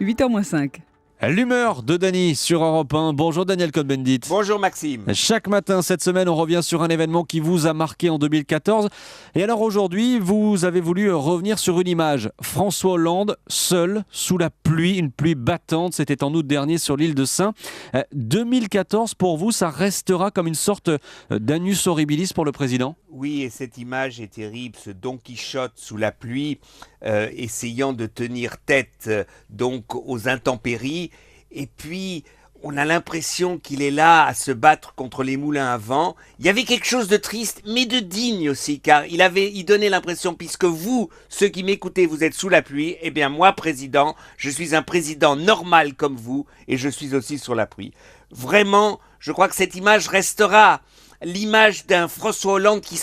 8h-5. L'humeur de Dany sur Europe 1. Bonjour Daniel Cohn-Bendit. Bonjour Maxime. Chaque matin cette semaine, on revient sur un événement qui vous a marqué en 2014. Et alors aujourd'hui, vous avez voulu revenir sur une image. François Hollande, seul, sous la pluie, une pluie battante. C'était en août dernier sur l'île de Sein. 2014, pour vous, ça restera comme une sorte d'annus horribilis pour le président ? Oui, et cette image est terrible, ce Don Quichotte sous la pluie, essayant de tenir tête donc aux intempéries. Et puis, on a l'impression qu'il est là à se battre contre les moulins à vent. Il y avait quelque chose de triste, mais de digne aussi, car il donnait l'impression, puisque vous, ceux qui m'écoutez, vous êtes sous la pluie, eh bien moi, président, je suis un président normal comme vous, et je suis aussi sur la pluie. Vraiment, je crois que cette image restera l'image d'un François Hollande qui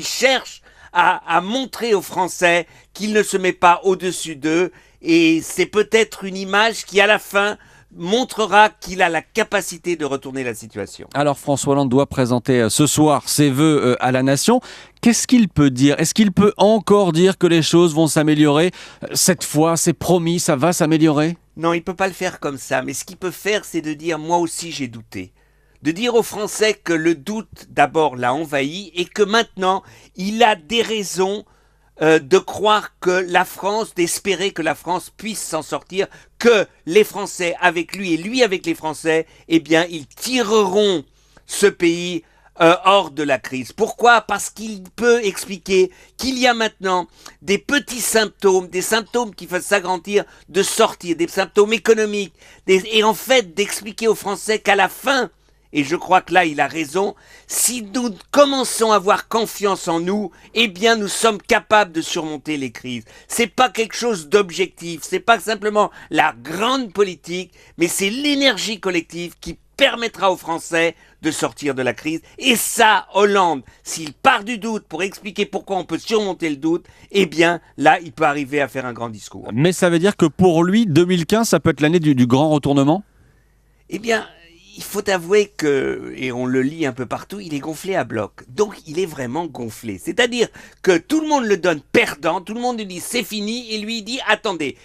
cherche à montrer aux Français qu'il ne se met pas au-dessus d'eux. Et c'est peut-être une image qui, à la fin, montrera qu'il a la capacité de retourner la situation. Alors François Hollande doit présenter ce soir ses vœux à la nation. Qu'est-ce qu'il peut dire ? Est-ce qu'il peut encore dire que les choses vont s'améliorer ? Cette fois, c'est promis, ça va s'améliorer ? Non, il ne peut pas le faire comme ça. Mais ce qu'il peut faire, c'est de dire « moi aussi j'ai douté ». De dire aux Français que le doute d'abord l'a envahi et que maintenant il a des raisons de croire que la France, d'espérer que la France puisse s'en sortir, que les Français avec lui et lui avec les Français, eh bien ils tireront ce pays hors de la crise. Pourquoi ? Parce qu'il peut expliquer qu'il y a maintenant des petits symptômes, des symptômes qui peuvent s'agrandir, de sortir, des symptômes économiques, et en fait d'expliquer aux Français qu'à la fin, et je crois que là, il a raison. Si nous commençons à avoir confiance en nous, eh bien, nous sommes capables de surmonter les crises. C'est pas quelque chose d'objectif. C'est pas simplement la grande politique, mais c'est l'énergie collective qui permettra aux Français de sortir de la crise. Et ça, Hollande, s'il part du doute pour expliquer pourquoi on peut surmonter le doute, eh bien, là, il peut arriver à faire un grand discours. Mais ça veut dire que pour lui, 2015, ça peut être l'année du grand retournement ? Eh bien, il faut avouer que, et on le lit un peu partout, il est gonflé à bloc. Donc il est vraiment gonflé. C'est-à-dire que tout le monde le donne perdant, tout le monde lui dit c'est fini, et lui il dit attendez.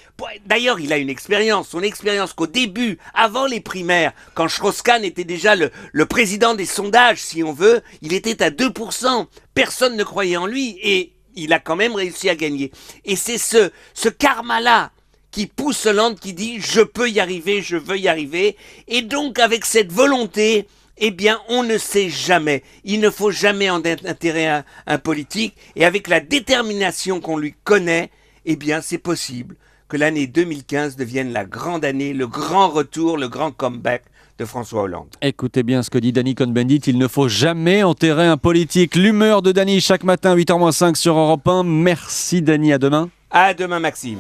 D'ailleurs il a une expérience, son expérience qu'au début, avant les primaires, quand Strauss-Kahn était déjà le président des sondages si on veut, il était à 2%. Personne ne croyait en lui et il a quand même réussi à gagner. Et c'est ce karma-là qui pousse Hollande, qui dit « je peux y arriver, je veux y arriver ». Et donc, avec cette volonté, eh bien, on ne sait jamais. Il ne faut jamais en intéresser un politique. Et avec la détermination qu'on lui connaît, eh bien, c'est possible que l'année 2015 devienne la grande année, le grand retour, le grand comeback de François Hollande. Écoutez bien ce que dit Dany Cohn-Bendit, il ne faut jamais enterrer un politique. L'humeur de Dany chaque matin, 8h-5 sur Europe 1. Merci Dany, à demain. À demain Maxime.